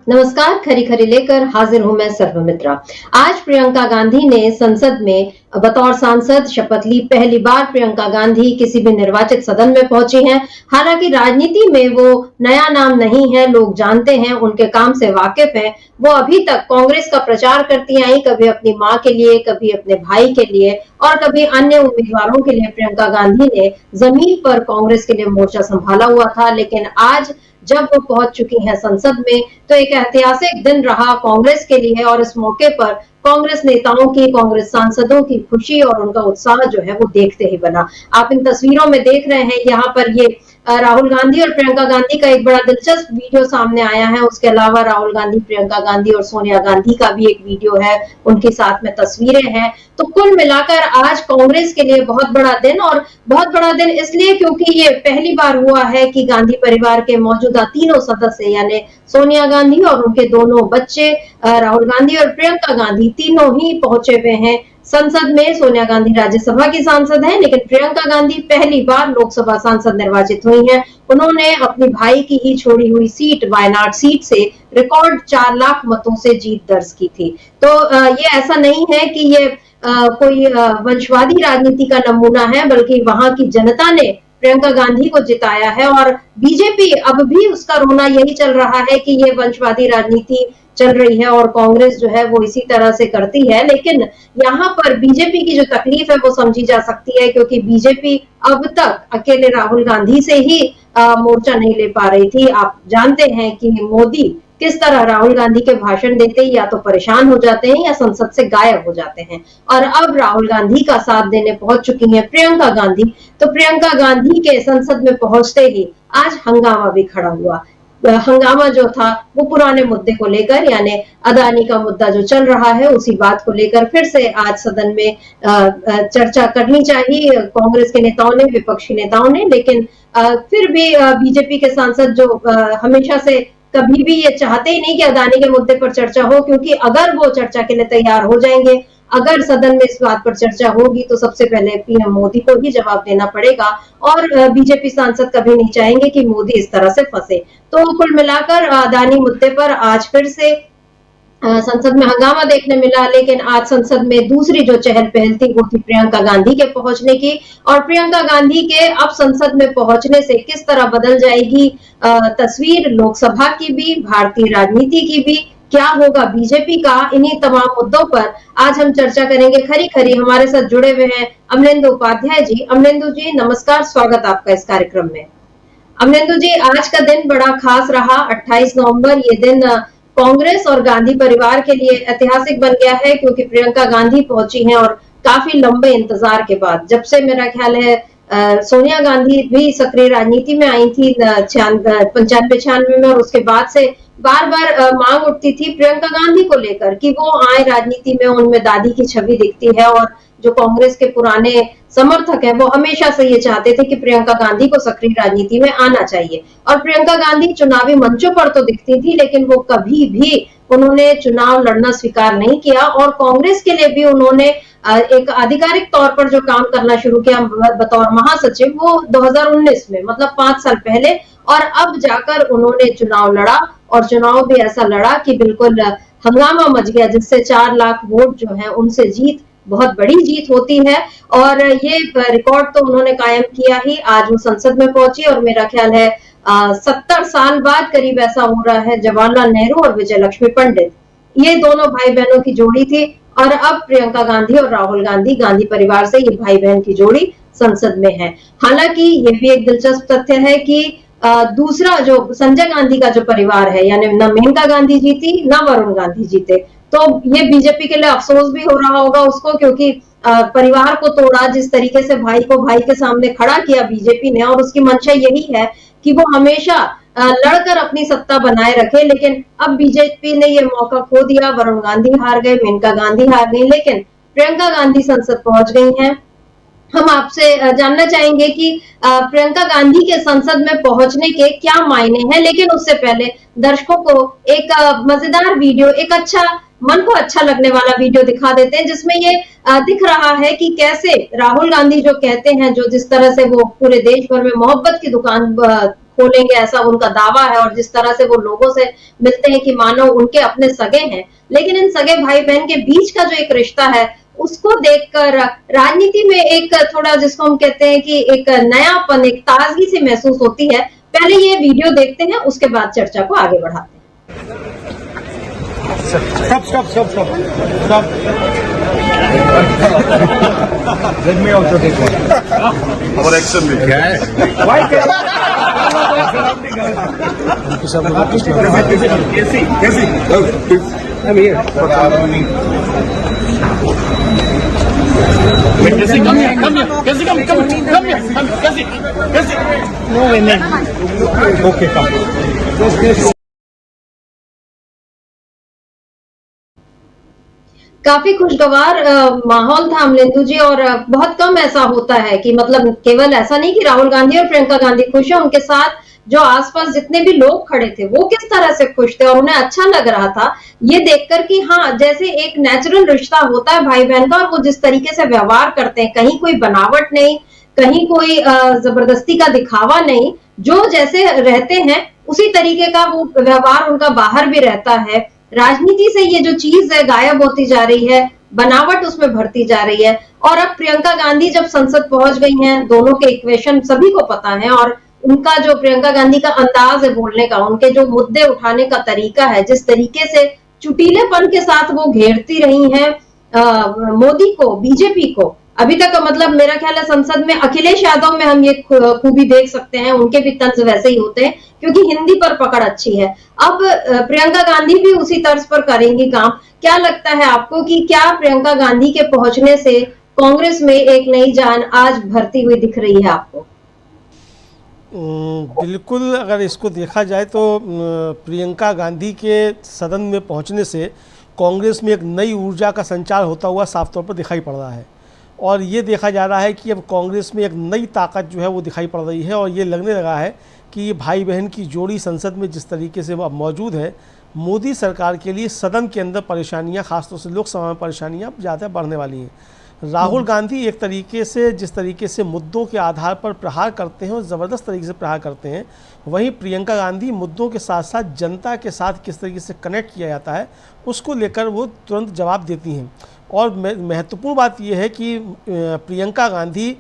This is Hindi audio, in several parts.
नमस्कार, खरी खरी लेकर हाजिर हूं मैं सर्वमित्रा। आज प्रियंका गांधी ने संसद में बतौर सांसद शपथ ली। पहली बार प्रियंका गांधी किसी भी निर्वाचित सदन में पहुंची हैं। हालांकि राजनीति में वो नया नाम नहीं है, लोग जानते हैं, उनके काम से वाकिफ हैं। वो अभी तक कांग्रेस का प्रचार करती आई, कभी अपनी मां के लिए, कभी अपने भाई के लिए और कभी अन्य उम्मीदवारों के लिए। प्रियंका गांधी ने जमीन पर कांग्रेस के लिए मोर्चा संभाला हुआ था, लेकिन आज जब वो पहुंच चुकी हैं संसद में, तो एक ऐतिहासिक दिन रहा कांग्रेस के लिए और इस मौके पर कांग्रेस नेताओं की, कांग्रेस सांसदों की खुशी और उनका उत्साह जो है वो देखते ही बना। आप इन तस्वीरों में देख रहे हैं, यहाँ पर ये राहुल गांधी और प्रियंका गांधी का एक बड़ा दिलचस्प वीडियो सामने आया है। उसके अलावा राहुल गांधी, प्रियंका गांधी और सोनिया गांधी का भी एक वीडियो है, उनके साथ में तस्वीरें हैं। तो कुल मिलाकर आज कांग्रेस के लिए बहुत बड़ा दिन, और बहुत बड़ा दिन इसलिए क्योंकि ये पहली बार हुआ है कि गांधी परिवार के मौजूदा तीनों सदस्य यानी सोनिया गांधी और उनके दोनों बच्चे राहुल गांधी और प्रियंका गांधी तीनों ही पहुंचे हुए हैं संसद में। सोनिया गांधी राज्यसभा की सांसद हैं, लेकिन प्रियंका गांधी पहली बार लोकसभा सांसद निर्वाचित हुई हैं। उन्होंने अपनी भाई की ही छोड़ी हुई सीट, वायनाड सीट से रिकॉर्ड 4 लाख मतों से जीत दर्ज की थी। तो ये ऐसा नहीं है कि ये कोई वंशवादी राजनीति का नमूना है, बल्कि वहां की जनता ने प्रियंका गांधी को जिताया है। और बीजेपी अब भी उसका रोना यही चल रहा है कि ये वंशवादी राजनीति चल रही है और कांग्रेस जो है वो इसी तरह से करती है। लेकिन यहाँ पर बीजेपी की जो तकलीफ है वो समझी जा सकती है, क्योंकि बीजेपी अब तक अकेले राहुल गांधी से ही मोर्चा नहीं ले पा रही थी। आप जानते हैं कि मोदी किस तरह राहुल गांधी के भाषण देते ही या तो परेशान हो जाते हैं या संसद से गायब हो जाते हैं। और अब राहुल गांधी का साथ देने पहुंच चुकी हैं प्रियंका गांधी। तो प्रियंका गांधी के संसद में पहुंचते ही आज हंगामा भी खड़ा हुआ। हंगामा जो था वो पुराने मुद्दे को लेकर, यानी अदानी का मुद्दा जो चल रहा है उसी बात को लेकर फिर से आज सदन में चर्चा करनी चाहिए कांग्रेस के नेताओं ने, विपक्षी नेताओं ने। लेकिन फिर भी बीजेपी के सांसद जो हमेशा से कभी भी ये चाहते ही नहीं कि अदानी के मुद्दे पर चर्चा हो, क्योंकि अगर वो चर्चा के लिए तैयार हो जाएंगे, अगर सदन में इस बात पर चर्चा होगी, तो सबसे पहले पीएम मोदी को ही जवाब देना पड़ेगा। और बीजेपी सांसद कभी नहीं चाहेंगे कि मोदी इस तरह से फंसे। तो कुल मिलाकर अदानी मुद्दे पर आज फिर से संसद में हंगामा देखने मिला। लेकिन आज संसद में दूसरी जो चहल पहल थी वो थी प्रियंका गांधी के पहुंचने की। और प्रियंका गांधी के अब संसद में पहुंचने से किस तरह बदल जाएगी तस्वीर लोकसभा की भी, भारतीय राजनीति की भी, क्या होगा बीजेपी का, इन्हीं तमाम मुद्दों पर आज हम चर्चा करेंगे। खरी खरी हमारे साथ जुड़े हुए हैं अमलेंदु उपाध्याय जी। अमलेंदु जी नमस्कार, स्वागत आपका इस कार्यक्रम में। अमलेंदु जी, आज का दिन बड़ा खास रहा, 28 नवंबर। ये दिन कांग्रेस और गांधी परिवार के लिए ऐतिहासिक बन गया है, क्योंकि प्रियंका गांधी पहुंची हैं और काफी लंबे इंतजार के बाद, जब से मेरा ख्याल है सोनिया गांधी भी सक्रिय राजनीति में आई थी 95-96 में, और उसके बाद से बार बार मांग उठती थी प्रियंका गांधी को लेकर कि वो आए राजनीति में। उनमें दादी की छवि दिखती है और जो कांग्रेस के पुराने समर्थक हैं वो हमेशा से ये चाहते थे कि प्रियंका गांधी को सक्रिय राजनीति में आना चाहिए। और प्रियंका गांधी चुनावी मंचों पर तो दिखती थी, लेकिन वो कभी भी उन्होंने चुनाव लड़ना स्वीकार नहीं किया। और कांग्रेस के लिए भी उन्होंने एक आधिकारिक तौर पर जो काम करना शुरू किया बतौर महासचिव, वो 2019 में, मतलब 5 साल पहले। और अब जाकर उन्होंने चुनाव लड़ा, और चुनाव भी ऐसा लड़ा कि बिल्कुल हंगामा मच गया, जिससे 4 लाख वोट जो है उनसे जीत, बहुत बड़ी जीत होती है। और ये रिकॉर्ड तो उन्होंने कायम किया ही। आज वो संसद में पहुंची और मेरा ख्याल है 70 साल बाद करीब ऐसा हो रहा है। जवाहरलाल नेहरू और विजय लक्ष्मी पंडित, ये दोनों भाई बहनों की जोड़ी थी, और अब प्रियंका गांधी और राहुल गांधी, गांधी परिवार से ये भाई बहन की जोड़ी संसद में है। हालांकि ये भी एक दिलचस्प तथ्य है कि दूसरा जो संजय गांधी का जो परिवार है, यानी न मेनका गांधी जीती न वरुण गांधी जीते, तो ये बीजेपी के लिए अफसोस भी हो रहा होगा उसको, क्योंकि परिवार को तोड़ा, जिस तरीके से भाई को भाई के सामने खड़ा किया बीजेपी ने, और उसकी मंशा यही है कि वो हमेशा लड़कर अपनी सत्ता बनाए रखे। लेकिन अब बीजेपी ने ये मौका खो दिया। वरुण गांधी हार गए, मेनका गांधी हार गई, लेकिन प्रियंका गांधी संसद पहुंच गई हैं। हम आपसे जानना चाहेंगे कि प्रियंका गांधी के संसद में पहुंचने के क्या मायने हैं। लेकिन उससे पहले दर्शकों को एक मजेदार वीडियो, एक अच्छा, मन को अच्छा लगने वाला वीडियो दिखा देते हैं, जिसमें ये दिख रहा है कि कैसे राहुल गांधी जो कहते हैं, जो जिस तरह से वो पूरे देश भर में मोहब्बत की दुकान खोलेंगे, ऐसा उनका दावा है। और जिस तरह से वो लोगों से मिलते हैं कि मानो उनके अपने सगे हैं, लेकिन इन सगे भाई बहन के बीच का जो एक रिश्ता है उसको देखकर राजनीति में एक थोड़ा, जिसको हम कहते हैं कि एक नयापन, एक ताजगी सी महसूस होती है। पहले ये वीडियो देखते हैं, उसके बाद चर्चा को आगे बढ़ाते हैं। Stop. Let me also take one. Our action में क्या है? Why कैसी? I'm here. Casey, come here. Casey, come here. Casey. No, no. Okay, come. काफी खुशगवार माहौल था अमलेंदु जी। और बहुत कम ऐसा होता है कि मतलब केवल ऐसा नहीं कि राहुल गांधी और प्रियंका गांधी खुश है, उनके साथ जो आसपास जितने भी लोग खड़े थे वो किस तरह से खुश थे और उन्हें अच्छा लग रहा था ये देखकर कि हाँ, जैसे एक नेचुरल रिश्ता होता है भाई बहन का, और वो जिस तरीके से व्यवहार करते हैं, कहीं कोई बनावट नहीं, कहीं कोई जबरदस्ती का दिखावा नहीं, जो जैसे रहते हैं उसी तरीके का वो व्यवहार उनका बाहर भी रहता है। राजनीति से ये जो चीज है गायब होती जा रही है, बनावट उसमें भरती जा रही है। और अब प्रियंका गांधी जब संसद पहुंच गई हैं, दोनों के इक्वेशन सभी को पता है, और उनका जो प्रियंका गांधी का अंदाज है बोलने का, उनके जो मुद्दे उठाने का तरीका है, जिस तरीके से चुटीलेपन के साथ वो घेरती रही हैं मोदी को, बीजेपी को, अभी तक मतलब मेरा ख्याल है संसद में अखिलेश यादव में हम ये खूबी देख सकते हैं, उनके भी तंज वैसे ही होते हैं क्योंकि हिंदी पर पकड़ अच्छी है। अब प्रियंका गांधी भी उसी तर्ज पर करेंगी काम। क्या लगता है आपको कि क्या प्रियंका गांधी के पहुंचने से कांग्रेस में एक नई जान आज भरती हुई दिख रही है आपको? बिल्कुल, अगर इसको देखा जाए तो प्रियंका गांधी के सदन में पहुंचने से कांग्रेस में एक नई ऊर्जा का संचार होता हुआ साफ तौर पर दिखाई पड़ रहा है। और ये देखा जा रहा है कि अब कांग्रेस में एक नई ताकत जो है वो दिखाई पड़ रही है। और ये लगने लगा है कि ये भाई बहन की जोड़ी संसद में जिस तरीके से अब मौजूद है, मोदी सरकार के लिए सदन के अंदर परेशानियां, खासतौर से लोकसभा में परेशानियां ज़्यादा बढ़ने वाली हैं। राहुल गांधी एक तरीके से जिस तरीके से मुद्दों के आधार पर प्रहार करते हैं और ज़बरदस्त तरीके से प्रहार करते हैं, वहीं प्रियंका गांधी मुद्दों के साथ साथ जनता के साथ किस तरीके से कनेक्ट किया जाता है उसको लेकर वो तुरंत जवाब देती हैं। और महत्वपूर्ण बात यह है कि प्रियंका गांधी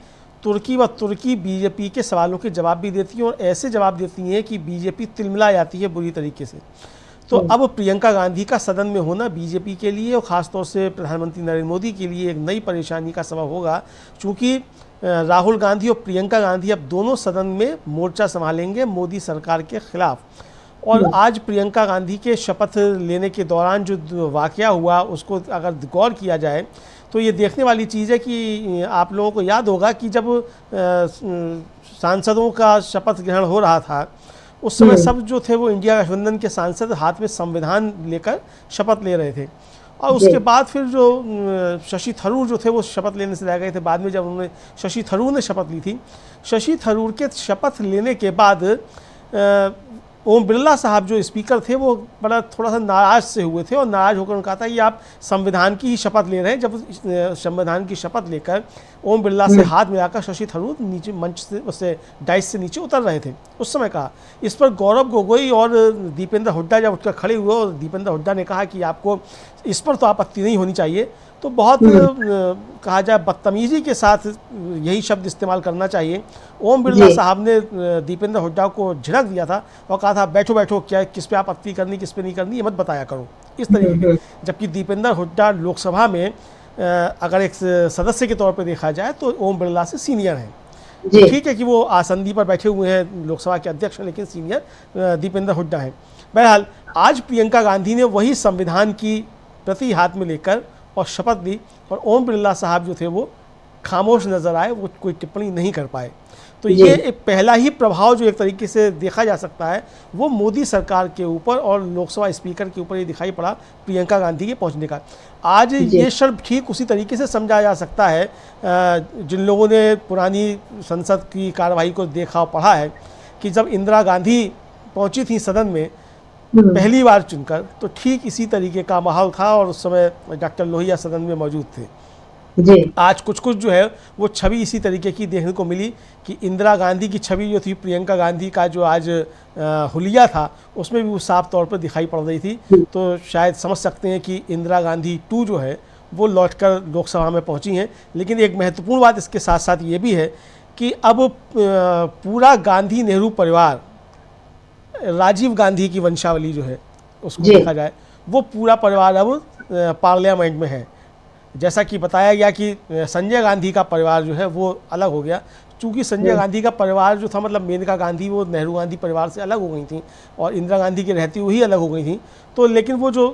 तुर्की बीजेपी के सवालों के जवाब भी देती हैं, और ऐसे जवाब देती हैं कि बीजेपी तिलमिला जाती है बुरी तरीके से। तो अब प्रियंका गांधी का सदन में होना बीजेपी के लिए और ख़ासतौर से प्रधानमंत्री नरेंद्र मोदी के लिए एक नई परेशानी का सबब होगा, चूँकि राहुल गांधी और प्रियंका गांधी अब दोनों सदन में मोर्चा संभालेंगे मोदी सरकार के खिलाफ। और आज प्रियंका गांधी के शपथ लेने के दौरान जो वाक़या हुआ उसको अगर गौर किया जाए तो ये देखने वाली चीज़ है कि आप लोगों को याद होगा कि जब सांसदों का शपथ ग्रहण हो रहा था उस समय सब जो थे वो इंडिया गठबंधन के सांसद हाथ में संविधान लेकर शपथ ले रहे थे। और उसके बाद फिर जो शशि थरूर जो थे वो शपथ लेने से रह गए थे। बाद में जब उन्होंने शशि थरूर ने शपथ ली थी, शशि थरूर के शपथ लेने के बाद ओम बिरला साहब जो स्पीकर थे वो बड़ा थोड़ा सा नाराज़ से हुए थे और नाराज़ होकर उन्होंने कहा था कि आप संविधान की ही शपथ ले रहे हैं। जब संविधान की शपथ लेकर ओम बिरला से हाथ मिलाकर शशि थरूर नीचे मंच से उससे डाइस से नीचे उतर रहे थे, उस समय कहा। इस पर गौरव गोगोई और दीपेंद्र हुड्डा जब उठकर खड़े हुए और दीपेंद्र हुड्डा ने कहा कि आपको इस पर तो आपत्ति नहीं होनी चाहिए, तो बहुत कहा जाए बदतमीजी के साथ यही शब्द इस्तेमाल करना चाहिए। ओम बिरला साहब ने दीपेंद्र हुड्डा को झिड़क दिया था और कहा था बैठो बैठो, क्या किस पे आपत्ति करनी किस पे नहीं करनी ये मत बताया करो, इस तरीके के। जबकि दीपेंद्र हुड्डा लोकसभा में अगर एक सदस्य के तौर पर देखा जाए तो ओम बिरला से सीनियर हैं। ठीक है कि वो आसंदी पर बैठे हुए हैं लोकसभा के अध्यक्ष, लेकिन सीनियर दीपेंद्र हुड्डा हैं। बहरहाल आज प्रियंका गांधी ने वही संविधान की प्रति हाथ में लेकर और शपथ ली, और ओम बिरला साहब जो थे वो खामोश नजर आए, वो कोई टिप्पणी नहीं कर पाए। तो ये एक पहला ही प्रभाव जो एक तरीके से देखा जा सकता है वो मोदी सरकार के ऊपर और लोकसभा स्पीकर के ऊपर ये दिखाई पड़ा प्रियंका गांधी के पहुंचने का। आज ये शब्द ठीक उसी तरीके से समझा जा सकता है जिन लोगों ने पुरानी संसद की कार्रवाई को देखा और पढ़ा है कि जब इंदिरा गांधी पहुंची थी सदन में पहली बार चुनकर, तो ठीक इसी तरीके का माहौल था और उस समय डॉक्टर लोहिया सदन में मौजूद थे। जी आज कुछ कुछ जो है वो छवि इसी तरीके की देखने को मिली कि इंदिरा गांधी की छवि जो थी प्रियंका गांधी का जो आज हुलिया था उसमें भी वो साफ तौर पर दिखाई पड़ रही थी। तो शायद समझ सकते हैं कि इंदिरा गांधी 2 जो है वो लौटकर लोकसभा में पहुंची हैं। लेकिन एक महत्वपूर्ण बात इसके साथ साथ ये भी है कि अब पूरा गांधी नेहरू परिवार, राजीव गांधी की वंशावली जो है उसको देखा जाए, वो पूरा परिवार अब पार्लियामेंट में है। जैसा कि बताया गया कि संजय गांधी का परिवार जो है वो अलग हो गया, चूँकि संजय गांधी का परिवार जो था मतलब मेनका गांधी वो नेहरू गांधी परिवार से अलग हो गई थी और इंदिरा गांधी की रहती हुई अलग हो गई थी। तो लेकिन वो जो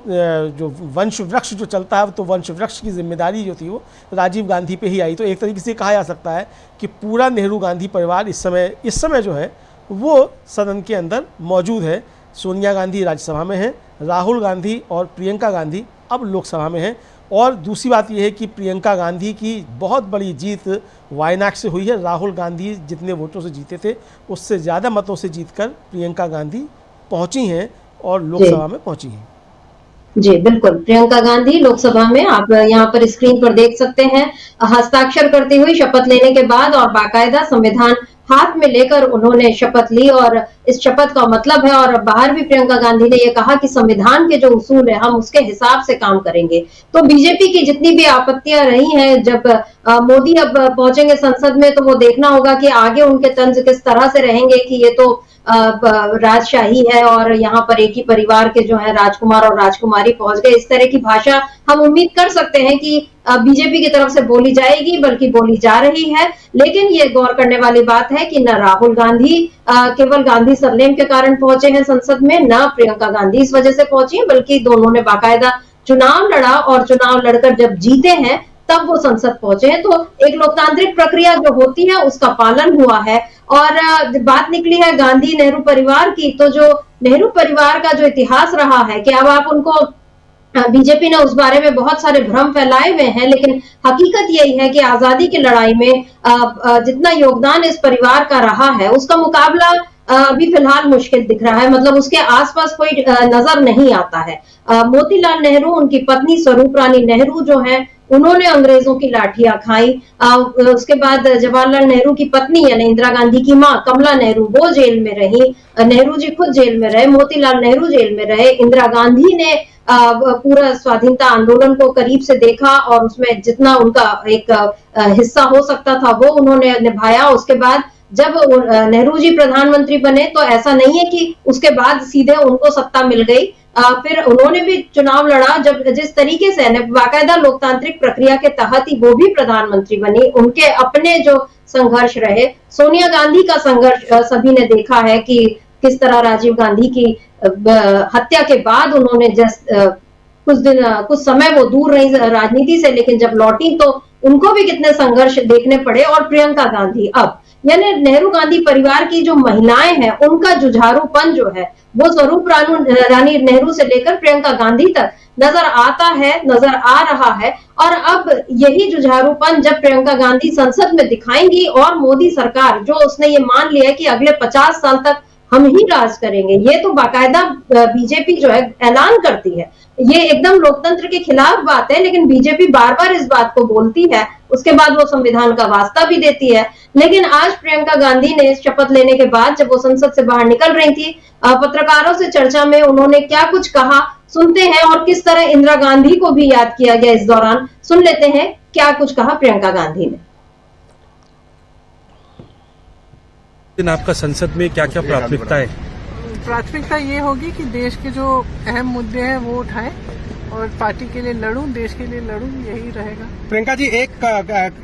वंश वृक्ष जो चलता है तो वंश वृक्ष की जिम्मेदारी जो थी वो राजीव गांधी पे ही आई। तो एक तरीके से कहा जा सकता है कि पूरा नेहरू गांधी परिवार इस समय जो है वो सदन के अंदर मौजूद है। सोनिया गांधी राज्यसभा में है, राहुल गांधी और प्रियंका गांधी अब लोकसभा में है। और दूसरी बात यह है कि प्रियंका गांधी की बहुत बड़ी जीत वायनाड से हुई है। राहुल गांधी जितने वोटों से जीते थे उससे ज़्यादा मतों से जीतकर प्रियंका गांधी पहुंची हैं और लोकसभा में पहुंची हैं। जी बिल्कुल, प्रियंका गांधी लोकसभा में आप यहाँ पर स्क्रीन पर देख सकते हैं हस्ताक्षर करती हुई शपथ लेने के बाद, और बाकायदा संविधान हाथ में लेकर उन्होंने शपथ ली। और इस शपथ का मतलब है, और बाहर भी प्रियंका गांधी ने यह कहा कि संविधान के जो उसूल है हम उसके हिसाब से काम करेंगे। तो बीजेपी की जितनी भी आपत्तियां रही हैं, जब मोदी अब पहुंचेंगे संसद में तो वो देखना होगा कि आगे उनके तंज किस तरह से रहेंगे कि ये तो राजशाही है और यहाँ पर एक ही परिवार के जो है राजकुमार और राजकुमारी पहुंच गए, इस तरह की भाषा हम उम्मीद कर सकते हैं कि बीजेपी की तरफ से बोली जाएगी, बल्कि बोली जा रही है। लेकिन ये गौर करने वाली बात है कि न राहुल गांधी केवल गांधी सरनेम के कारण पहुंचे हैं संसद में, न प्रियंका गांधी इस वजह से पहुंची है, बल्कि दोनों ने बाकायदा चुनाव लड़ा और चुनाव लड़कर जब जीते हैं तब वो संसद पहुंचे हैं। तो एक लोकतांत्रिक प्रक्रिया जो होती है उसका पालन हुआ है। और बात निकली है गांधी नेहरू परिवार की, तो जो नेहरू परिवार का जो इतिहास रहा है कि अब आप उनको, बीजेपी ने उस बारे में बहुत सारे भ्रम फैलाए हुए हैं, लेकिन हकीकत यही है कि आजादी की लड़ाई में जितना योगदान इस परिवार का रहा है उसका मुकाबला अभी फिलहाल मुश्किल दिख रहा है। मतलब उसके आसपास कोई नजर नहीं आता है। मोतीलाल नेहरू, उनकी पत्नी स्वरूप रानी नेहरू जो है उन्होंने अंग्रेजों की लाठियां खाई। उसके बाद जवाहरलाल नेहरू की पत्नी यानी इंदिरा गांधी की मां कमला नेहरू वो जेल में रही, नेहरू जी खुद जेल में रहे, मोतीलाल नेहरू जेल में रहे। इंदिरा गांधी ने पूरा स्वाधीनता आंदोलन को करीब से देखा और उसमें जितना उनका एक हिस्सा हो सकता था वो उन्होंने निभाया। उसके बाद जब नेहरू जी प्रधानमंत्री बने तो ऐसा नहीं है कि उसके बाद सीधे उनको सत्ता मिल गई, फिर उन्होंने भी चुनाव लड़ा। जब जिस तरीके से बाकायदा लोकतांत्रिक प्रक्रिया के तहत ही वो भी प्रधानमंत्री बनी, उनके अपने जो संघर्ष रहे। सोनिया गांधी का संघर्ष सभी ने देखा है कि किस तरह राजीव गांधी की हत्या के बाद उन्होंने कुछ समय वो दूर रही राजनीति से, लेकिन जब लौटी तो उनको भी कितने संघर्ष देखने पड़े। और प्रियंका गांधी अब यानी नेहरू गांधी परिवार की जो महिलाएं हैं उनका जुझारूपन जो है वो स्वरूप रानी नेहरू से लेकर प्रियंका गांधी तक नजर आता है, नजर आ रहा है। और अब यही जुझारूपन जब प्रियंका गांधी संसद में दिखाएंगी और मोदी सरकार जो उसने ये मान लिया है कि अगले 50 साल तक हम ही राज करेंगे, ये तो बाकायदा बीजेपी जो है ऐलान करती है। ये एकदम लोकतंत्र के खिलाफ बात है, लेकिन बीजेपी बार बार इस बात को बोलती है, उसके बाद वो संविधान का वास्ता भी देती है। लेकिन आज प्रियंका गांधी ने शपथ लेने के बाद जब वो संसद से बाहर निकल रही थी, पत्रकारों से चर्चा में उन्होंने क्या कुछ कहा सुनते हैं, और किस तरह इंदिरा गांधी को भी याद किया गया इस दौरान। सुन लेते हैं क्या कुछ कहा प्रियंका गांधी ने। आपका संसद में क्या क्या प्राथमिकता है? प्राथमिकता ये होगी कि देश के जो अहम मुद्दे हैं वो उठाएं और पार्टी के लिए लड़ूं, देश के लिए लड़ूं, यही रहेगा। प्रियंका जी, एक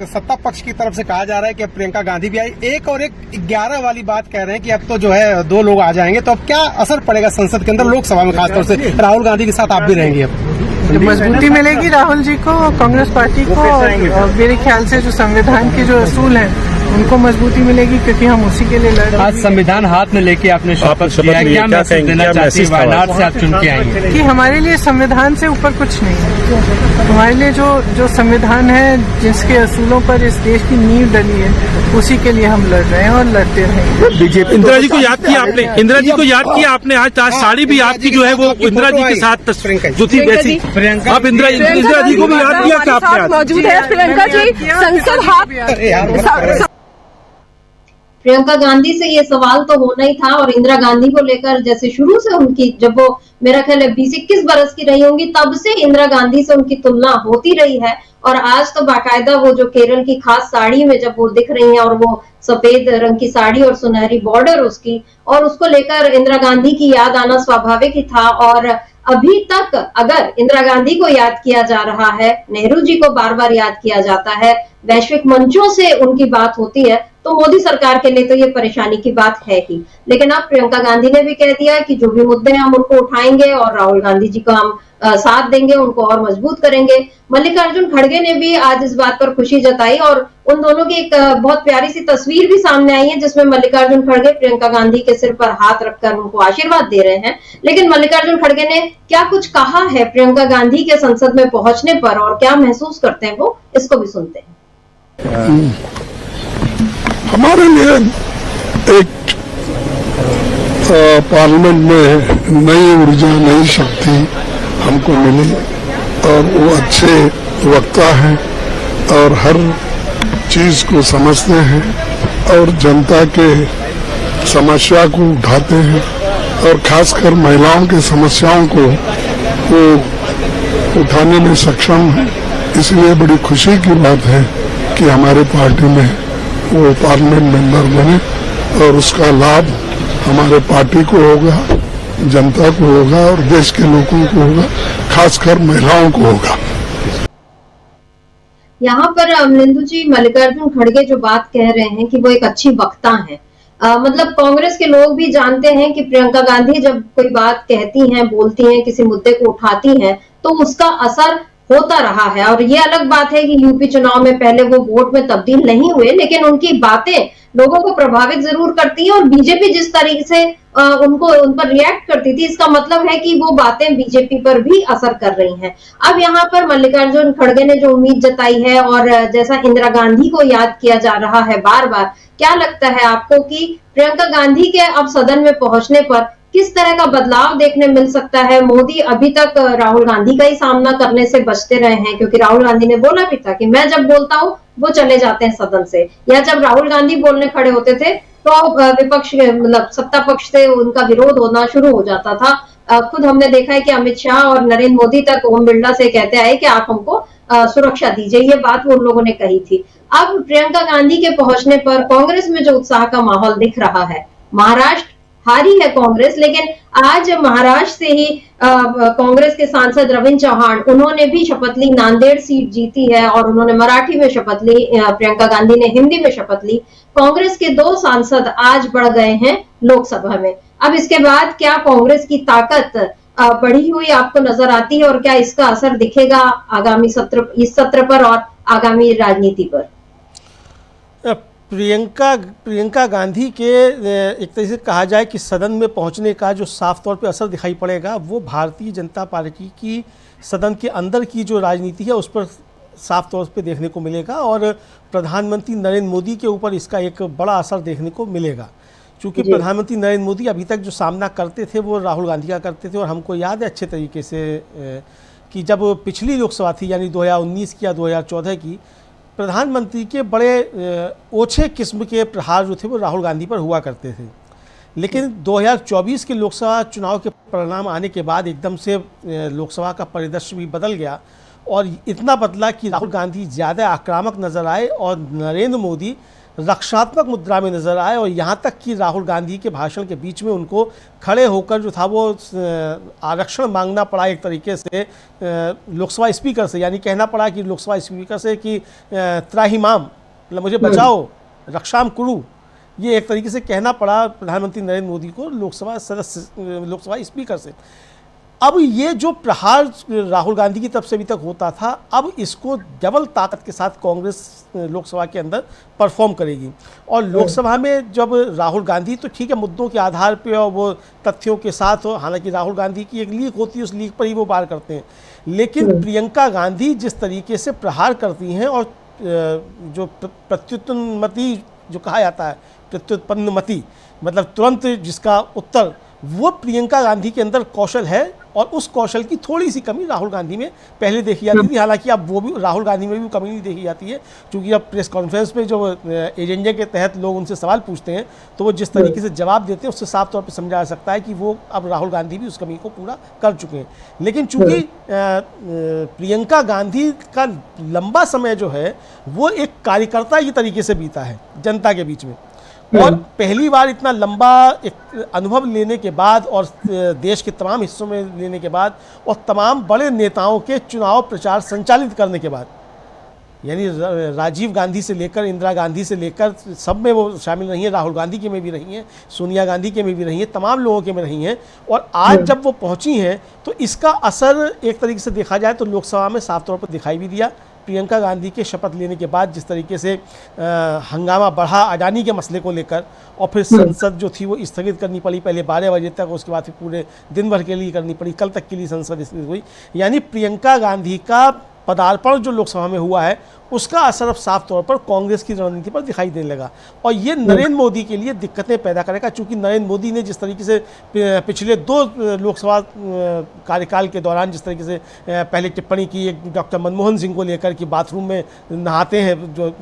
सत्ता पक्ष की तरफ से कहा जा रहा है कि प्रियंका गांधी भी आई, एक और एक 11 वाली बात कह रहे हैं कि अब तो जो है 2 लोग आ जाएंगे, तो अब क्या असर पड़ेगा संसद के अंदर, लोकसभा में खासतौर से राहुल गांधी के साथ आप भी रहेंगे? अब मजबूती मिलेगी राहुल जी को, कांग्रेस पार्टी को, और मेरे ख्याल से जो संविधान के जो असूल हैं उनको मजबूती मिलेगी, क्योंकि हम उसी के लिए लड़ रहे आज हैं संविधान हाथ में लेके आपने शपथ लिया है, क्या मैसेज देना चाहती हैं? वायनाड से आप चुन के आई हैं। कि हमारे लिए संविधान से ऊपर कुछ नहीं है। हमारे लिए जो संविधान है, जिसके असूलों पर इस देश की नींव डली है, उसी के लिए हम लड़ रहे हैं और लड़ते रहेंगे। बीजेपी इंदिरा जी को याद किया आपने, इंदिरा जी को याद किया आपने। आज साड़ी भी आपकी जो है वो इंदिरा जी के साथ जो थी वैसी प्रियंका आप इंदिरा जी को भी याद किया क्या आपने? मौजूद है प्रियंका जी, संसद हाथ। प्रियंका गांधी से ये सवाल तो होना ही था, और इंदिरा गांधी को लेकर जैसे शुरू से उनकी, जब वो मेरा ख्याल है 20-21 बरस की रही होंगी, तब से इंदिरा गांधी से उनकी तुलना होती रही है। और आज तो बाकायदा वो जो केरल की खास साड़ी में जब वो दिख रही हैं, और वो सफेद रंग की साड़ी और सुनहरी बॉर्डर उसकी, और उसको लेकर इंदिरा गांधी की याद आना स्वाभाविक ही था। और अभी तक अगर इंदिरा गांधी को याद किया जा रहा है, नेहरू जी को बार बार याद किया जाता है, वैश्विक मंचों से उनकी बात होती है, तो मोदी सरकार के लिए तो ये परेशानी की बात है ही। लेकिन अब प्रियंका गांधी ने भी कह दिया कि जो भी मुद्दे हम उनको उठाएंगे और राहुल गांधी जी को हम साथ देंगे, उनको और मजबूत करेंगे। मल्लिकार्जुन खड़गे ने भी आज इस बात पर खुशी जताई, और उन दोनों की एक बहुत प्यारी सी तस्वीर भी सामने आई है, जिसमें मल्लिकार्जुन खड़गे प्रियंका गांधी के सिर पर हाथ रखकर उनको आशीर्वाद दे रहे हैं। लेकिन मल्लिकार्जुन खड़गे ने क्या कुछ कहा है प्रियंका गांधी के संसद में पहुंचने पर, और क्या महसूस करते हैं वो, इसको भी सुनते हैं। हमारे लिए एक पार्लियामेंट में नई ऊर्जा, नई शक्ति हमको मिली, और वो अच्छे वक्ता हैं और हर चीज को समझते हैं और जनता के समस्या को उठाते हैं, और खासकर महिलाओं की समस्याओं को वो उठाने में सक्षम है। इसलिए बड़ी खुशी की बात है कि हमारे पार्टी में वो पार्लियामेंट मेंबर बने, और उसका लाभ हमारे पार्टी को होगा, जनता को होगा और देश के लोगों को होगा, खासकर महिलाओं को होगा। यहाँ पर अमरिंदु जी, मल्लिकार्जुन खड़गे जो बात कह रहे हैं कि वो एक अच्छी वक्ता है, मतलब कांग्रेस के लोग भी जानते हैं कि प्रियंका गांधी जब कोई बात कहती हैं, बोलती हैं, किसी मुद्दे को उठाती हैं, तो उसका असर होता रहा है। और ये अलग बात है कि यूपी चुनाव में पहले वो वोट में तब्दील नहीं हुए, लेकिन उनकी बातें लोगों को प्रभावित जरूर करती हैं। और बीजेपी जिस तरीके से उन पर रिएक्ट करती थी, इसका मतलब है कि वो बातें बीजेपी पर भी असर कर रही हैं। अब यहाँ पर मल्लिकार्जुन खड़गे ने जो उम्मीद जताई है, और जैसा इंदिरा गांधी को याद किया जा रहा है बार बार, क्या लगता है आपको कि प्रियंका गांधी के अब सदन में पहुंचने पर किस तरह का बदलाव देखने मिल सकता है? मोदी अभी तक राहुल गांधी का ही सामना करने से बचते रहे हैं, क्योंकि राहुल गांधी ने बोला भी था कि मैं जब बोलता हूं वो चले जाते हैं सदन से, या जब राहुल गांधी बोलने खड़े होते थे तो विपक्ष, मतलब सत्ता पक्ष से उनका विरोध होना शुरू हो जाता था। खुद हमने देखा है कि अमित शाह और नरेंद्र मोदी तक ओम बिरला से कहते आए कि आप हमको सुरक्षा दीजिए, ये बात वो लोगों ने कही थी। अब प्रियंका गांधी के पहुंचने पर कांग्रेस में जो उत्साह का माहौल दिख रहा है, महाराष्ट्र हारी है कांग्रेस, लेकिन आज महाराष्ट्र से ही कांग्रेस के सांसद रविंद्र चौहान, उन्होंने भी शपथ ली, नांदेड़ सीट जीती है, और उन्होंने मराठी में शपथ ली, प्रियंका गांधी ने हिंदी में शपथ ली। कांग्रेस के 2 सांसद आज बढ़ गए हैं लोकसभा में। अब इसके बाद क्या कांग्रेस की ताकत बढ़ी हुई आपको नजर आती है, और क्या इसका असर दिखेगा आगामी इस सत्र पर और आगामी राजनीति पर? प्रियंका गांधी के एक तरह से कहा जाए कि सदन में पहुंचने का जो साफ तौर पे असर दिखाई पड़ेगा, वो भारतीय जनता पार्टी की सदन के अंदर की जो राजनीति है उस पर साफ तौर पे देखने को मिलेगा, और प्रधानमंत्री नरेंद्र मोदी के ऊपर इसका एक बड़ा असर देखने को मिलेगा। क्योंकि प्रधानमंत्री नरेंद्र मोदी अभी तक जो सामना करते थे वो राहुल गांधी का करते थे, और हमको याद है अच्छे तरीके से कि जब पिछली लोकसभा थी, यानी 2019 की या 2014 की, प्रधानमंत्री के बड़े ओछे किस्म के प्रहार जो थे वो राहुल गांधी पर हुआ करते थे। लेकिन 2024 के लोकसभा चुनाव के परिणाम आने के बाद एकदम से लोकसभा का परिदृश्य भी बदल गया, और इतना बदला कि राहुल गांधी ज़्यादा आक्रामक नज़र आए और नरेंद्र मोदी रक्षात्मक मुद्रा में नज़र आए। और यहाँ तक कि राहुल गांधी के भाषण के बीच में उनको खड़े होकर जो था वो आरक्षण मांगना पड़ा एक तरीके से लोकसभा स्पीकर से, यानी कहना पड़ा कि लोकसभा स्पीकर से कि त्राहिमाम, मतलब मुझे बचाओ, रक्षाम कुरु, ये एक तरीके से कहना पड़ा प्रधानमंत्री नरेंद्र मोदी को लोकसभा स्पीकर से। अब ये जो प्रहार राहुल गांधी की तरफ से अभी तक होता था, अब इसको डबल ताकत के साथ कांग्रेस लोकसभा के अंदर परफॉर्म करेगी। और लोकसभा में जब राहुल गांधी, तो ठीक है मुद्दों के आधार पे और वो तथ्यों के साथ हो, हालांकि राहुल गांधी की एक लीक होती है, उस लीक पर ही वो वार करते हैं, लेकिन प्रियंका गांधी जिस तरीके से प्रहार करती हैं और जो प्रत्युत्पन्नमति जो कहा जाता है, प्रत्युत्पन्नमति मतलब तुरंत जिसका उत्तर, वो प्रियंका गांधी के अंदर कौशल है और उस कौशल की थोड़ी सी कमी राहुल गांधी में पहले देखी जाती थी। हालांकि अब वो भी राहुल गांधी में भी कमी नहीं देखी जाती है, क्योंकि अब प्रेस कॉन्फ्रेंस पे जो एजेंडे के तहत लोग उनसे सवाल पूछते हैं तो वो जिस तरीके से जवाब देते हैं उससे साफ तौर पर समझा जा सकता है कि वो अब राहुल गांधी भी उस कमी को पूरा कर चुके हैं। लेकिन चूंकि प्रियंका गांधी का लंबा समय जो है वो एक कार्यकर्ता की तरीके से बीता है जनता के बीच में, और पहली बार इतना लंबा एक अनुभव लेने के बाद और देश के तमाम हिस्सों में लेने के बाद और तमाम बड़े नेताओं के चुनाव प्रचार संचालित करने के बाद, यानी राजीव गांधी से लेकर इंदिरा गांधी से लेकर सब में वो शामिल रही हैं, राहुल गांधी के में भी रही हैं, सोनिया गांधी के में भी रही हैं, तमाम लोगों के में रही हैं, और आज जब वो पहुंची हैं तो इसका असर एक तरीके से देखा जाए तो लोकसभा में साफ तौर पर दिखाई भी दिया। प्रियंका गांधी के शपथ लेने के बाद जिस तरीके से हंगामा बढ़ा अडानी के मसले को लेकर, और फिर संसद जो थी वो स्थगित करनी पड़ी पहले 12 बजे तक, उसके बाद फिर पूरे दिन भर के लिए करनी पड़ी, कल तक के लिए संसद स्थगित हुई। यानी प्रियंका गांधी का पदार्पण जो लोकसभा में हुआ है उसका असर अब साफ तौर पर कांग्रेस की रणनीति पर दिखाई देने लगा, और ये नरेंद्र मोदी के लिए दिक्कतें पैदा करेगा। चूंकि नरेंद्र मोदी ने जिस तरीके से पिछले 2 लोकसभा कार्यकाल के दौरान जिस तरीके से पहले टिप्पणी की एक डॉक्टर मनमोहन सिंह को लेकर कि बाथरूम में नहाते हैं, जो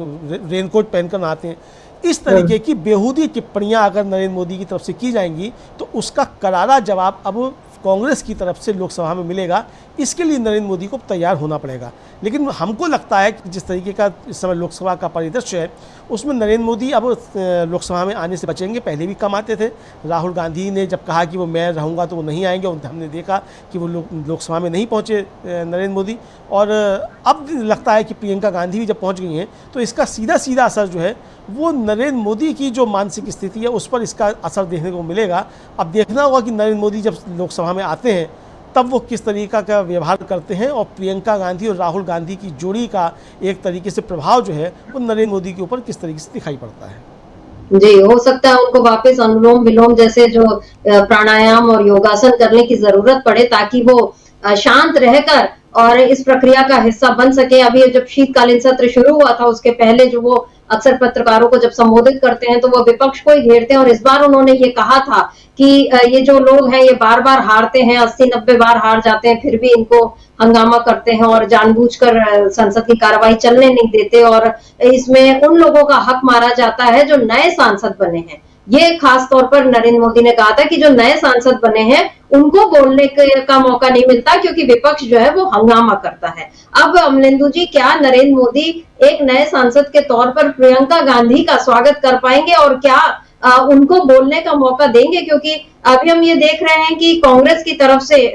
रेनकोट पहनकर नहाते हैं, इस तरीके की बेहूदी टिप्पणियां अगर नरेंद्र मोदी की तरफ से की जाएंगी तो उसका करारा जवाब अब कांग्रेस की तरफ से लोकसभा में मिलेगा। इसके लिए नरेंद्र मोदी को तैयार होना पड़ेगा। लेकिन हमको लगता है कि जिस तरीके का इस समय लोकसभा का परिदृश्य है उसमें नरेंद्र मोदी अब लोकसभा में आने से बचेंगे। पहले भी कम आते थे, राहुल गांधी ने जब कहा कि वो मैं रहूँगा तो वो नहीं आएंगे, और हमने देखा कि वो लोकसभा में नहीं पहुँचे नरेंद्र मोदी। और अब लगता है कि प्रियंका गांधी भी जब पहुँच गई हैं तो इसका सीधा सीधा असर जो है वो नरेंद्र मोदी की जो मानसिक स्थिति है उस पर इसका असर देखने को मिलेगा। अब देखना होगा कि नरेंद्र मोदी जब लोकसभा में आते हैं तब वो किस तरीका का व्यवहार करते हैं, और प्रियंका गांधी और राहुल गांधी की जोड़ी का एक तरीके से प्रभाव जो है वो नरेंद्र मोदी के ऊपर किस तरीके से दिखाई पड़ता है। जी, हो सकता है उनको वापस अनुलोम विलोम जैसे जो प्राणायाम और योगासन करने की जरूरत पड़े ताकि वो शांत रहकर और इस प्रक्रिया का हिस्सा बन सके। अभी जब शीतकालीन सत्र शुरू हुआ था उसके पहले जो वो अक्सर पत्रकारों को जब संबोधित करते हैं तो वो विपक्ष को ही घेरते हैं, और इस बार उन्होंने ये कहा था कि ये जो लोग हैं ये बार बार हारते हैं, 80-90 बार हार जाते हैं, फिर भी इनको हंगामा करते हैं और जानबूझकर संसद की कार्रवाई चलने नहीं देते, और इसमें उन लोगों का हक मारा जाता है जो नए सांसद बने हैं। ये खास तौर पर नरेंद्र मोदी ने कहा था कि जो नए सांसद बने हैं उनको बोलने का मौका नहीं मिलता क्योंकि विपक्ष जो है वो हंगामा करता है। अब अमलेंदु जी, क्या नरेंद्र मोदी एक नए सांसद के तौर पर प्रियंका गांधी का स्वागत कर पाएंगे और क्या उनको बोलने का मौका देंगे? क्योंकि अभी हम ये देख रहे हैं कि कांग्रेस की तरफ से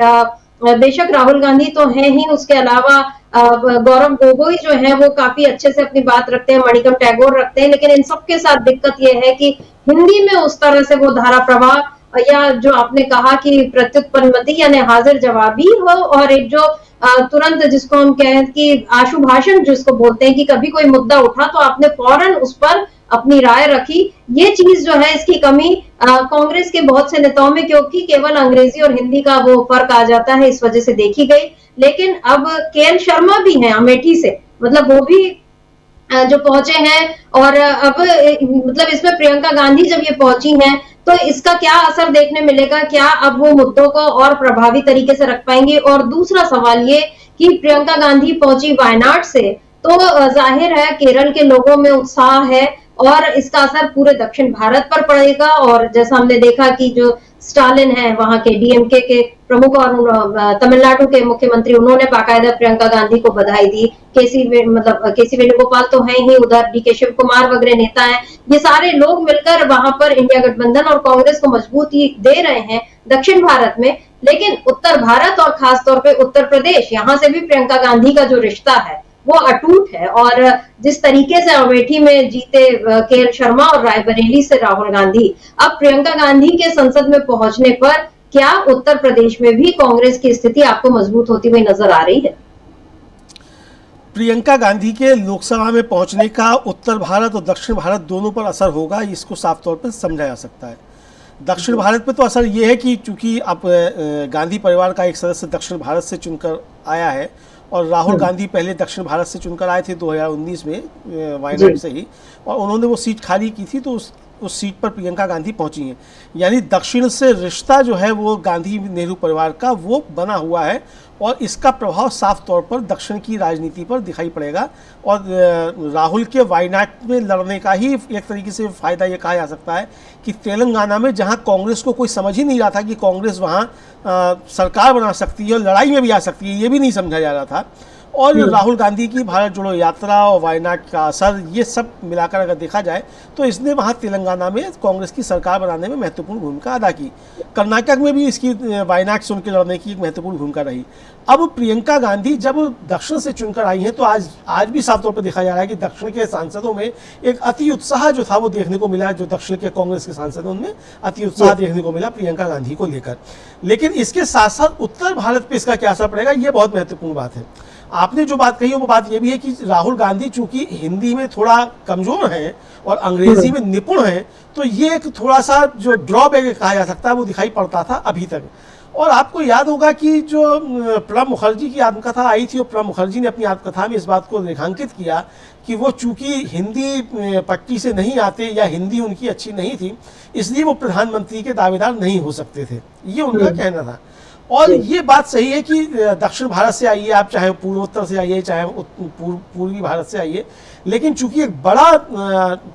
बेशक राहुल गांधी तो है ही, उसके अलावा गौरव गोगोई जो है वो काफी अच्छे से अपनी बात रखते हैं, मणिकम टैगोर रखते हैं, लेकिन इन सबके साथ दिक्कत ये है कि हिंदी में उस तरह से वो धारा प्रवाह या जो आपने कहा कि प्रत्युत्पन्नमति यानी हाजिर जवाबी हो, और एक जो तुरंत जिसको हम कहें कि आशु भाषण जिसको बोलते हैं कि कभी कोई मुद्दा उठा तो आपने फौरन उस पर अपनी राय रखी, ये चीज जो है इसकी कमी कांग्रेस के बहुत से नेताओं में, क्योंकि केवल अंग्रेजी और हिंदी का वो फर्क आ जाता है, इस वजह से देखी गई। लेकिन अब के.एल. शर्मा भी हैं अमेठी से, मतलब वो भी जो पहुंचे हैं, और अब मतलब इसमें प्रियंका गांधी जब ये पहुंची हैं तो इसका क्या असर देखने मिलेगा? क्या अब वो मुद्दों को और प्रभावी तरीके से रख पाएंगे? और दूसरा सवाल ये कि प्रियंका गांधी पहुंची वायनाड से, तो जाहिर है केरल के लोगों में उत्साह है और इसका असर पूरे दक्षिण भारत पर पड़ेगा। और जैसा हमने देखा कि जो स्टालिन है वहां के डीएमके के प्रमुख और तमिलनाडु के मुख्यमंत्री, उन्होंने बाकायदा प्रियंका गांधी को बधाई दी। केसी वेणुगोपाल तो है ही, उधर डीके शिव कुमार वगैरह नेता हैं, ये सारे लोग मिलकर वहां पर इंडिया गठबंधन और कांग्रेस को मजबूती दे रहे हैं दक्षिण भारत में। लेकिन उत्तर भारत और खासतौर पे उत्तर प्रदेश, यहाँ से भी प्रियंका गांधी का जो रिश्ता है वो अटूट है, और जिस तरीके से अमेठी में जीते के.एल. शर्मा और रायबरेली से राहुल गांधी, अब प्रियंका गांधी के संसद में पहुंचने पर क्या उत्तर प्रदेश में भी कांग्रेस की स्थिति आपको मजबूत होती हुई नजर आ रही है? प्रियंका गांधी के लोकसभा में पहुंचने का उत्तर भारत और दक्षिण भारत दोनों पर असर होगा, इसको साफ तौर पर समझा जा सकता है। दक्षिण भारत पे तो असर ये है कि चूंकि अब गांधी परिवार का एक सदस्य दक्षिण भारत से चुनकर आया है और राहुल गांधी पहले दक्षिण भारत से चुनकर आए थे 2019 में वायनाड से ही, और उन्होंने वो सीट खाली की थी, तो उस सीट पर प्रियंका गांधी पहुंची हैं। यानी दक्षिण से रिश्ता जो है वो गांधी नेहरू परिवार का वो बना हुआ है और इसका प्रभाव साफ तौर पर दक्षिण की राजनीति पर दिखाई पड़ेगा। और राहुल के वायनाड में लड़ने का ही एक तरीके से फ़ायदा ये कहा जा सकता है कि तेलंगाना में जहां कांग्रेस को कोई समझ ही नहीं रहा था कि कांग्रेस वहां सरकार बना सकती है और लड़ाई में भी आ सकती है, ये भी नहीं समझा जा रहा था। और राहुल गांधी की भारत जोड़ो यात्रा और वायनाड का असर, ये सब मिलाकर अगर देखा जाए तो इसने वहाँ तेलंगाना में कांग्रेस की सरकार बनाने में महत्वपूर्ण भूमिका अदा की। कर्नाटक में भी इसकी वायनाड से उनके लड़ने की एक महत्वपूर्ण भूमिका रही। अब प्रियंका गांधी जब दक्षिण से चुनकर आई हैं तो आज भी साफ तौर पर देखा जा रहा है कि दक्षिण के सांसदों में एक अति उत्साह जो था वो देखने को मिला, जो दक्षिण के कांग्रेस के सांसदों में अति उत्साह देखने को मिला प्रियंका गांधी को लेकर। लेकिन इसके साथ साथ उत्तर भारत पे इसका क्या असर पड़ेगा, ये बहुत महत्वपूर्ण बात है। आपने जो बात कही है वो बात ये भी है कि राहुल गांधी चूंकि हिंदी में थोड़ा कमजोर हैं और अंग्रेजी में निपुण हैं, तो ये एक थोड़ा सा जो ड्रॉबैक कहा जा सकता है वो दिखाई पड़ता था अभी तक। और आपको याद होगा कि जो प्रणब मुखर्जी की आत्मकथा आई थी और प्रणब मुखर्जी ने अपनी आत्मकथा में इस बात को रेखांकित किया कि वो चूंकि हिंदी पट्टी से नहीं आते या हिंदी उनकी अच्छी नहीं थी, इसलिए वो प्रधानमंत्री के दावेदार नहीं हो सकते थे, ये उनका कहना था। और ये बात सही है कि दक्षिण भारत से आइए आप, चाहे पूर्वोत्तर से आइए चाहे पूर्वी भारत से आइए, लेकिन चूंकि एक बड़ा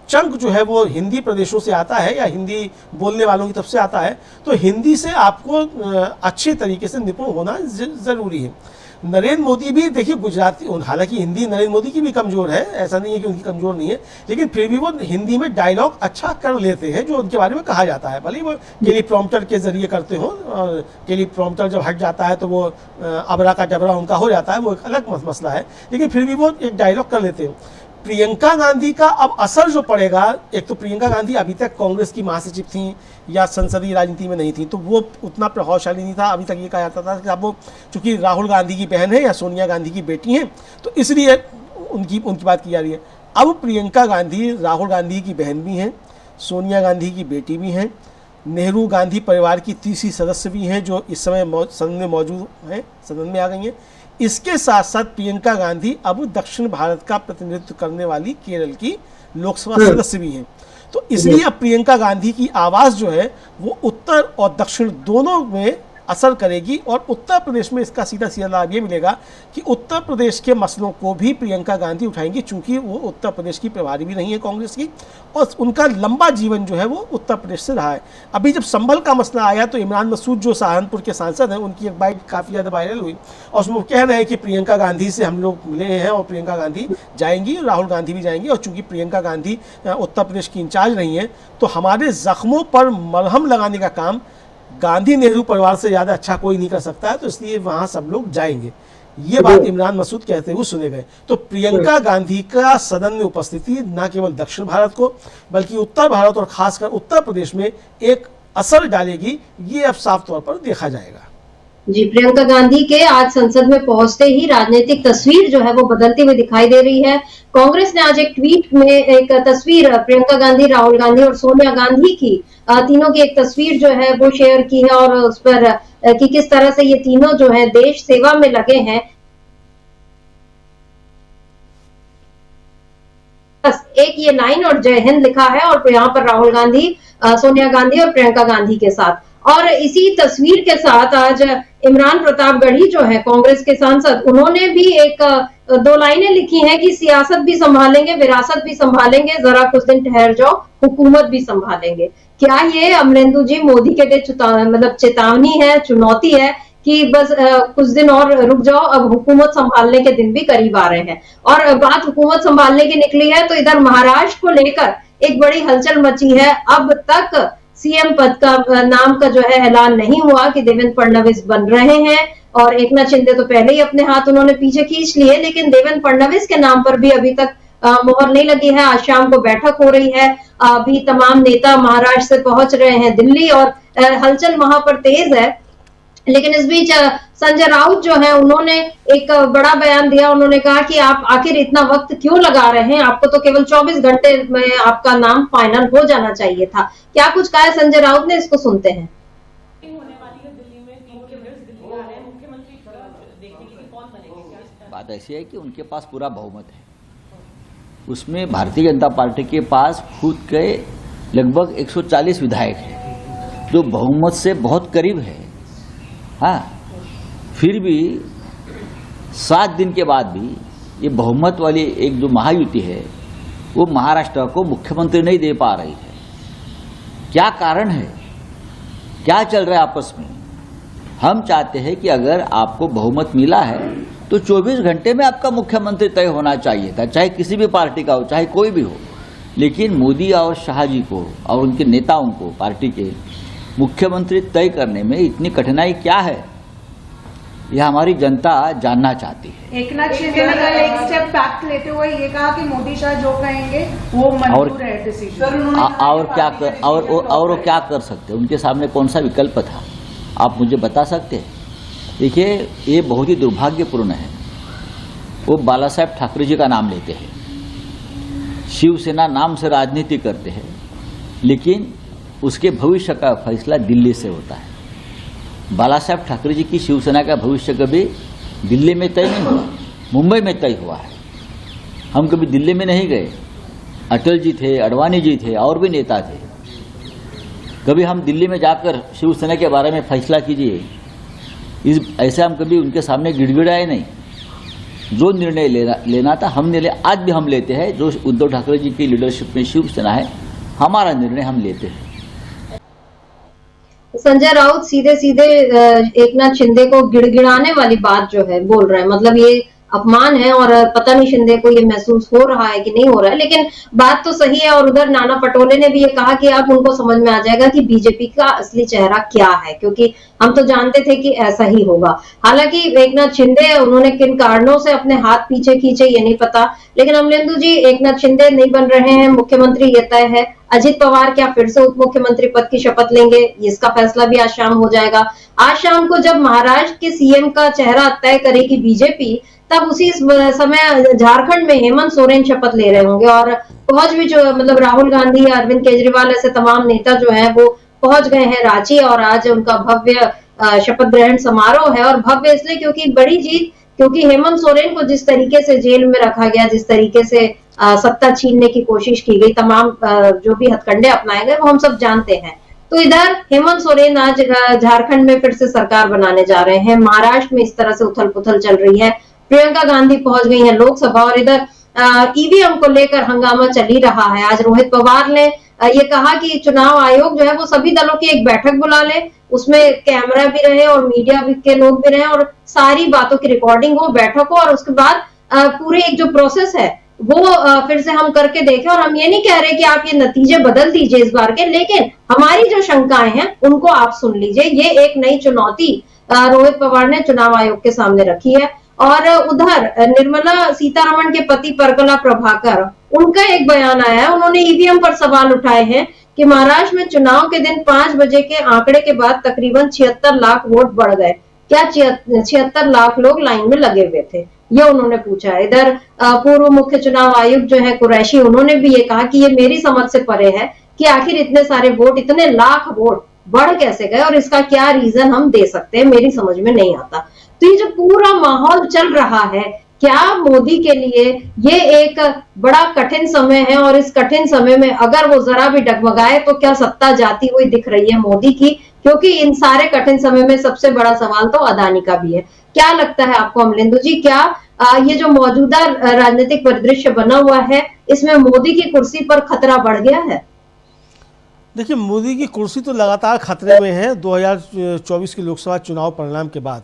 चंक जो है वो हिंदी प्रदेशों से आता है या हिंदी बोलने वालों की तरफ से आता है, तो हिंदी से आपको अच्छे तरीके से निपुण होना ज़रूरी है। नरेंद्र मोदी भी देखिए गुजराती, हालांकि हिंदी नरेंद्र मोदी की भी कमज़ोर है, ऐसा नहीं है कि उनकी कमज़ोर नहीं है, लेकिन फिर भी वो हिंदी में डायलॉग अच्छा कर लेते हैं जो उनके बारे में कहा जाता है। भले वो टेलीप्रॉम्प्टर के जरिए करते हो, और टेलीप्रॉम्प्टर जब हट जाता है तो वो अबरा का जबरा उनका हो जाता है, वो एक अलग मसला है, लेकिन फिर भी वो एक डायलॉग कर लेते हैं। प्रियंका गांधी का अब असर जो पड़ेगा, एक तो प्रियंका गांधी अभी तक कांग्रेस की महासचिव थी या संसदीय राजनीति में नहीं थी, तो वो उतना प्रभावशाली नहीं था। अभी तक ये कहा जाता था कि अब वो चूंकि राहुल गांधी की बहन है या सोनिया गांधी की बेटी हैं, तो इसलिए उनकी बात की जा रही है। अब प्रियंका गांधी राहुल गांधी की बहन भी हैं, सोनिया गांधी की बेटी भी हैं, नेहरू गांधी परिवार की तीसरी सदस्य भी हैं जो इस समय सदन में मौजूद हैं, सदन में आ गई हैं। इसके साथ साथ प्रियंका गांधी अब दक्षिण भारत का प्रतिनिधित्व करने वाली केरल की लोकसभा सदस्य भी हैं। तो इसलिए अब प्रियंका गांधी की आवाज़ जो है वो उत्तर और दक्षिण दोनों में असर करेगी। और उत्तर प्रदेश में इसका सीधा सीधा लाभ ये मिलेगा कि उत्तर प्रदेश के मसलों को भी प्रियंका गांधी उठाएंगी, चूंकि वो उत्तर प्रदेश की प्रभारी भी नहीं है कांग्रेस की, और उनका लंबा जीवन जो है वो उत्तर प्रदेश से रहा है। अभी जब संभल का मसला आया तो इमरान मसूद जो सहारनपुर के सांसद हैं, उनकी एक बाइट काफ़ी ज़्यादा वायरल हुई और उसमें वो कह रहे हैं कि प्रियंका गांधी से हम लोग मिले हैं और प्रियंका गांधी जाएंगी, राहुल गांधी भी जाएंगी, और चूंकि प्रियंका गांधी उत्तर प्रदेश की इंचार्ज रही हैं, तो हमारे जख्मों पर मलहम लगाने का काम गांधी नेहरू परिवार से ज़्यादा अच्छा कोई नहीं कर सकता है, तो इसलिए वहाँ सब लोग जाएंगे। ये बात इमरान मसूद कहते हुए सुने गए। तो प्रियंका गांधी का सदन में उपस्थिति न केवल दक्षिण भारत को बल्कि उत्तर भारत और खासकर उत्तर प्रदेश में एक असर डालेगी, ये अब साफ तौर पर देखा जाएगा। जी, प्रियंका गांधी के आज संसद में पहुंचते ही राजनीतिक तस्वीर जो है वो बदलती हुई दिखाई दे रही है। कांग्रेस ने आज एक ट्वीट में एक तस्वीर प्रियंका गांधी, राहुल गांधी और सोनिया गांधी की तीनों की एक तस्वीर जो है वो शेयर की है और उस पर कि किस तरह से ये तीनों जो है देश सेवा में लगे हैं। बस एक ये लाइन और जय हिंद लिखा है और यहाँ पर राहुल गांधी, सोनिया गांधी और प्रियंका गांधी के साथ। और इसी तस्वीर के साथ आज इमरान प्रतापगढ़ी जो है कांग्रेस के सांसद, उन्होंने भी एक दो लाइनें लिखी हैं कि सियासत भी संभालेंगे, विरासत भी संभालेंगे, जरा कुछ दिन ठहर जाओ, हुकूमत भी संभालेंगे। क्या ये अमरेंदु जी मोदी के लिए मतलब चेतावनी है, चुनौती है कि बस कुछ दिन और रुक जाओ, अब हुकूमत संभालने के दिन भी करीब आ रहे हैं? और बात हुकूमत संभालने की निकली है तो इधर महाराष्ट्र को लेकर एक बड़ी हलचल मची है। अब तक सीएम पद का नाम का जो है ऐलान नहीं हुआ कि देवेंद्र फडणवीस बन रहे हैं, और एकनाथ शिंदे तो पहले ही अपने हाथ उन्होंने पीछे खींच लिए, लेकिन देवेंद्र फडणवीस के नाम पर भी अभी तक मोहर नहीं लगी है। आज शाम को बैठक हो रही है, अभी तमाम नेता महाराष्ट्र से पहुंच रहे हैं दिल्ली, और हलचल वहां पर तेज है। लेकिन इस बीच संजय राउत जो है उन्होंने एक बड़ा बयान दिया। उन्होंने कहा कि आप आखिर इतना वक्त क्यों लगा रहे हैं, आपको तो केवल 24 घंटे में आपका नाम फाइनल हो जाना चाहिए था। क्या कुछ कहा है संजय राउत ने, इसको सुनते हैं। बात ऐसी है कि उनके पास पूरा बहुमत है, उसमें भारतीय जनता पार्टी के पास खुद के लगभग 140 विधायक हैं जो बहुमत से बहुत करीब है। हाँ, फिर भी 7 दिन के बाद भी ये बहुमत वाली एक जो महायुति है वो महाराष्ट्र को मुख्यमंत्री नहीं दे पा रही है। क्या कारण है, क्या चल रहा है आपस में? हम चाहते हैं कि अगर आपको बहुमत मिला है तो 24 घंटे में आपका मुख्यमंत्री तय होना चाहिए था, चाहे किसी भी पार्टी का हो, चाहे कोई भी हो। लेकिन मोदी और शाह जी को और उनके नेताओं को, पार्टी के मुख्यमंत्री तय करने में इतनी कठिनाई क्या है, यह हमारी जनता जानना चाहती है। एकनाथ शिंदे ने कल एक स्टेप बैक लेते हुए ये कहा कि मोदी शाह जो कहेंगे वो मंजूर है डिसीजन। और क्या कर सकते हैं? उनके सामने कौन सा विकल्प था, आप मुझे बता सकते हैं? देखिए, ये बहुत ही दुर्भाग्यपूर्ण है। वो बाला साहेब ठाकरे जी का नाम लेते हैं, शिवसेना नाम से राजनीति करते हैं, लेकिन उसके भविष्य का फैसला दिल्ली से होता है। बाला साहेब ठाकरे जी की शिवसेना का भविष्य कभी दिल्ली में तय नहीं हुआ, मुंबई में तय हुआ है। हम कभी दिल्ली में नहीं गए। अटल जी थे, अडवाणी जी थे, और भी नेता थे। कभी हम दिल्ली में जाकर शिवसेना के बारे में फैसला कीजिए, ऐसे हम कभी उनके सामने गिड़गिड़ाए नहीं। जो निर्णय लेना था हमने आज भी हम लेते हैं। जो उद्धव ठाकरे जी की लीडरशिप में शिवसेना है, हमारा निर्णय हम लेते हैं। संजय राउत सीधे सीधे एकनाथ शिंदे को गिड़गिड़ाने वाली बात जो है बोल रहे हैं। मतलब ये अपमान है और पता नहीं शिंदे को ये महसूस हो रहा है कि नहीं हो रहा है, लेकिन बात तो सही है। और उधर नाना पटोले ने भी ये कहा कि अब उनको समझ में आ जाएगा कि बीजेपी का असली चेहरा क्या है, क्योंकि हम तो जानते थे कि ऐसा ही होगा। हालांकि एकनाथ शिंदे, उन्होंने किन कारणों से अपने हाथ पीछे खींचे ये नहीं पता, लेकिन अमलेंदु जी, एकनाथ शिंदे नहीं बन रहे हैं मुख्यमंत्री, ये तय है। अजित पवार क्या फिर से उप मुख्यमंत्री पद की शपथ लेंगे, इसका फैसला भी आज शाम हो जाएगा। आज शाम को जब महाराष्ट्र के सीएम का चेहरा तय करेगी बीजेपी, तब उसी समय झारखंड में हेमंत सोरेन शपथ ले रहे होंगे। और पहुंच भी जो मतलब राहुल गांधी, अरविंद केजरीवाल ऐसे तमाम नेता जो हैं वो पहुंच गए हैं रांची, और आज उनका भव्य शपथ ग्रहण समारोह है। और भव्य इसलिए क्योंकि बड़ी जीत, क्योंकि हेमंत सोरेन को जिस तरीके से जेल में रखा गया, जिस तरीके से सत्ता छीनने की कोशिश की गई, तमाम जो भी हथकंडे अपनाए गए वो हम सब जानते हैं। तो इधर हेमंत सोरेन आज झारखंड में फिर से सरकार बनाने जा रहे हैं। महाराष्ट्र में इस तरह से उथल पुथल चल रही है। प्रियंका गांधी पहुंच गई हैं लोकसभा, और इधर ईवीएम को लेकर हंगामा चल ही रहा है। आज रोहित पवार ने ये कहा कि चुनाव आयोग जो है वो सभी दलों की एक बैठक बुला ले, उसमें कैमरा भी रहे और मीडिया के लोग भी रहे, और सारी बातों की रिकॉर्डिंग हो, बैठक हो, और उसके बाद पूरे एक जो प्रोसेस है वो फिर से हम करके देखें। और हम ये नहीं कह रहे कि आप ये नतीजे बदल दीजिए इस बार के, लेकिन हमारी जो शंकाएं हैं उनको आप सुन लीजिए। ये एक नई चुनौती रोहित पवार ने चुनाव आयोग के सामने रखी है। और उधर निर्मला सीतारमण के पति परगला प्रभाकर, उनका एक बयान आया है। उन्होंने ईवीएम पर सवाल उठाए हैं कि महाराष्ट्र में चुनाव के दिन 5 बजे के आंकड़े के बाद तकरीबन 76 लाख वोट बढ़ गए, क्या 76 लाख लोग लाइन में लगे हुए थे, ये उन्होंने पूछा है। इधर पूर्व मुख्य चुनाव आयुक्त जो है कुरैशी, उन्होंने भी ये कहा कि ये मेरी समझ से परे है कि आखिर इतने सारे वोट, इतने लाख वोट बढ़ कैसे गए, और इसका क्या रीजन हम दे सकते हैं, मेरी समझ में नहीं आता। तो ये जो पूरा माहौल चल रहा है, क्या मोदी के लिए ये एक बड़ा कठिन समय है, और इस कठिन समय में अगर वो जरा भी डगमगाए तो क्या सत्ता जाती हुई दिख रही है मोदी की? क्योंकि इन सारे कठिन समय में सबसे बड़ा सवाल तो अदानी का भी है। क्या लगता है आपको अमलेंदु जी, क्या ये जो मौजूदा राजनीतिक परिदृश्य बना हुआ है, इसमें मोदी की कुर्सी पर खतरा बढ़ गया है? देखिए, मोदी की कुर्सी तो लगातार खतरे में है 2024 के लोकसभा चुनाव परिणाम के बाद,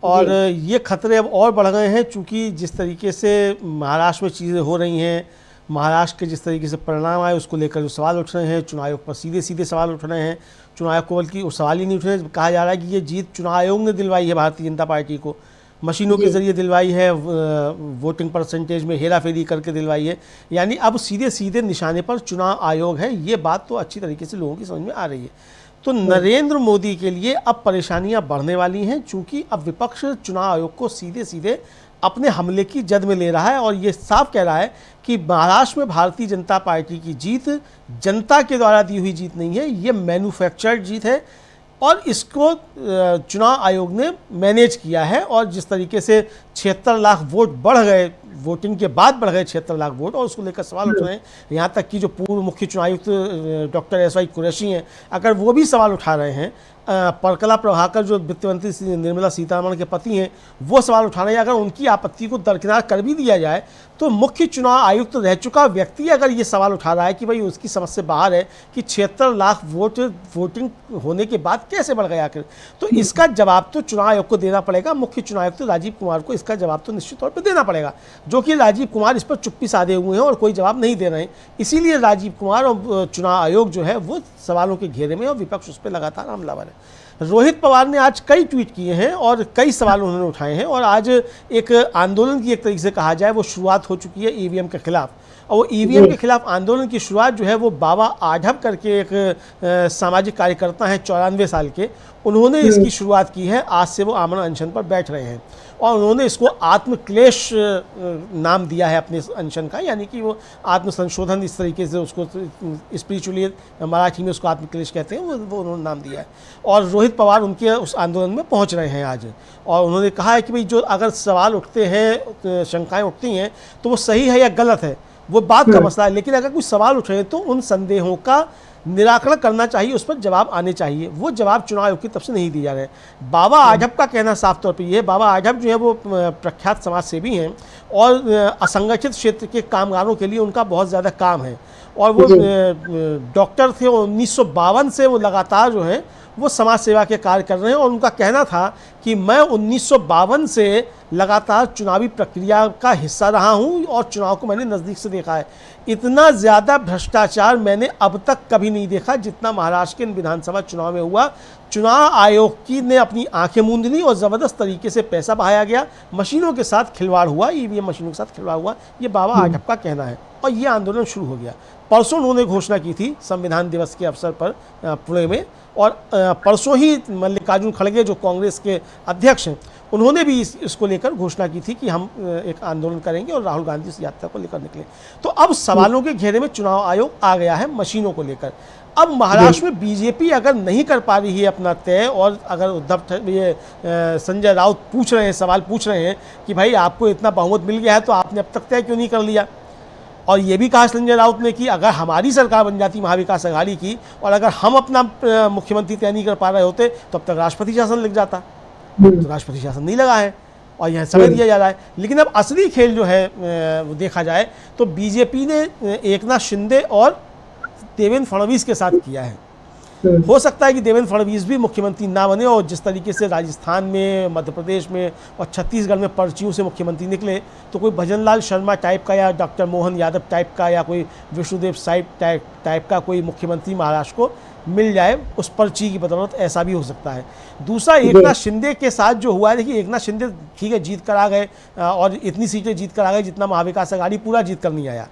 और ये खतरे अब और बढ़ गए हैं, चूँकि जिस तरीके से महाराष्ट्र में चीज़ें हो रही हैं, महाराष्ट्र के जिस तरीके से परिणाम आए उसको लेकर जो सवाल उठ रहे हैं, चुनाव आयोग पर सीधे सीधे सवाल उठ रहे हैं। चुनाव आयोग को बल्कि सवाल ही नहीं उठ रहे, कहा जा रहा है कि ये जीत चुनाव आयोग ने दिलवाई है भारतीय जनता पार्टी को। मशीनों के जरिए दिलवाई है, वोटिंग परसेंटेज में हेरा फेरी करके दिलवाई है, यानी अब सीधे सीधे निशाने पर चुनाव आयोग है। ये बात तो अच्छी तरीके से लोगों की समझ में आ रही है। तो नरेंद्र मोदी के लिए अब परेशानियां बढ़ने वाली हैं, चूंकि अब विपक्ष चुनाव आयोग को सीधे सीधे अपने हमले की जद में ले रहा है और ये साफ कह रहा है कि महाराष्ट्र में भारतीय जनता पार्टी की जीत जनता के द्वारा दी हुई जीत नहीं है, ये मैन्युफैक्चर्ड जीत है और इसको चुनाव आयोग ने मैनेज किया है। और जिस तरीके से 76 लाख वोट बढ़ गए, वोटिंग के बाद बढ़ गए 76 लाख वोट, और उसको लेकर सवाल उठ रहे हैं। यहाँ तक कि जो पूर्व मुख्य चुनाव आयुक्त डॉक्टर एस वाई कुरैशी हैं, अगर वो भी सवाल उठा रहे हैं, परकला प्रभाकर जो वित्त मंत्री निर्मला सीतारमण के पति हैं, वो सवाल उठा रहे हैं। अगर उनकी आपत्ति को दरकिनार कर भी दिया जाए तो मुख्य चुनाव आयुक्त रह चुका व्यक्ति अगर ये सवाल उठा रहा है कि भाई उसकी समझ से बाहर है कि 76 लाख वोटिंग होने के बाद कैसे बढ़ गया आखिर, तो इसका जवाब तो चुनाव आयोग को देना पड़ेगा। मुख्य चुनाव आयुक्त राजीव कुमार को इसका जवाब तो निश्चित तौर पर देना पड़ेगा, जो कि राजीव कुमार इस पर चुप्पी साधे हुए हैं और कोई जवाब नहीं दे रहे हैं। इसीलिए राजीव कुमार और चुनाव आयोग जो है वो सवालों के घेरे में और विपक्ष उस पर लगातार हमलावर है। रोहित पवार ने आज कई ट्वीट किए हैं और कई सवाल उन्होंने उठाए हैं और आज एक आंदोलन की एक तरीके से कहा जाए वो शुरुआत हो चुकी है ईवीएम के खिलाफ। और वो ईवीएम के खिलाफ आंदोलन की शुरुआत जो है वो बाबा आढब करके एक सामाजिक कार्यकर्ता हैं 94 साल के, उन्होंने इसकी शुरुआत की है। आज से वो आमरण अनशन पर बैठ रहे हैं और उन्होंने इसको आत्मक्लेश नाम दिया है अपने अनशन का, यानी कि वो आत्म संशोधन इस तरीके से उसको स्पिरिचुअली मराठी में उसको आत्मक्लेश कहते हैं, वो उन्होंने नाम दिया है। और रोहित पवार उनके उस आंदोलन में पहुंच रहे हैं आज, और उन्होंने कहा है कि भाई जो अगर सवाल उठते हैं, शंकाएं उठती हैं तो वो सही है या गलत है, वो बात का मसला है, लेकिन अगर कुछ सवाल उठ रहे हैं तो उन संदेहों का निराकरण करना चाहिए, उस पर जवाब आने चाहिए। वो जवाब चुनाव आयोग की तरफ से नहीं दिए जा रहे हैं। बाबा आढब का कहना साफ तौर पे ये है, बाबा आढब जो है वो प्रख्यात समाज सेवी हैं और असंगठित क्षेत्र के कामगारों के लिए उनका बहुत ज़्यादा काम है और वो डॉक्टर थे। 1952 से वो लगातार जो है वो समाज सेवा के कार्य कर रहे हैं और उनका कहना था कि मैं 1952 से लगातार चुनावी प्रक्रिया का हिस्सा रहा हूं और चुनाव को मैंने नज़दीक से देखा है। इतना ज़्यादा भ्रष्टाचार मैंने अब तक कभी नहीं देखा जितना महाराष्ट्र के विधानसभा चुनाव में हुआ। चुनाव आयोग की ने अपनी आंखें मूंद ली और ज़बरदस्त तरीके से पैसा बहाया गया, मशीनों के साथ खिलवाड़ हुआ, ईवीएम मशीनों के साथ खिलवाड़ हुआ, ये बाबा आढब का कहना है और ये आंदोलन शुरू हो गया। परसों उन्होंने घोषणा की थी संविधान दिवस के अवसर पर पुणे में, और परसों ही मल्लिकार्जुन खड़गे जो कांग्रेस के अध्यक्ष हैं उन्होंने भी इसको लेकर घोषणा की थी कि हम एक आंदोलन करेंगे और राहुल गांधी इस यात्रा को लेकर निकले। तो अब सवालों के घेरे में चुनाव आयोग आ गया है मशीनों को लेकर। अब महाराष्ट्र में बीजेपी अगर नहीं कर पा रही है अपना तय, और अगर उद्धव ये संजय राउत पूछ रहे हैं, सवाल पूछ रहे हैं कि भाई आपको इतना बहुमत मिल गया है तो आपने अब तक तय क्यों नहीं कर लिया, और ये भी कहा संजय राउत ने कि अगर हमारी सरकार बन जाती महाविकास अघाड़ी की और अगर हम अपना मुख्यमंत्री तय नहीं कर पा रहे होते तो अब तक राष्ट्रपति शासन लग जाता, तो राष्ट्रपति शासन नहीं लगा है और यह समय दिया जा रहा है। लेकिन अब असली खेल जो है वो देखा जाए तो बीजेपी ने एकनाथ शिंदे और देवेंद्र फडणवीस के साथ किया है। हो सकता है कि देवेंद्र फडणवीस भी मुख्यमंत्री ना बने और जिस तरीके से राजस्थान में, मध्य प्रदेश में और छत्तीसगढ़ में पर्चियों से मुख्यमंत्री निकले तो कोई भजनलाल शर्मा टाइप का या डॉक्टर मोहन यादव टाइप का या कोई विष्णुदेव साई टाइप का कोई मुख्यमंत्री महाराष्ट्र को मिल जाए उस पर्ची की बदौलत, ऐसा भी हो सकता है। दूसरा, एकनाथ शिंदे के साथ जो हुआ है, देखिए एकनाथ शिंदे ठीक है जीत कर आ गए और इतनी सीटें जीत कर आ गए जितना महाविकास अघाड़ी पूरा जीत कर नहीं आया,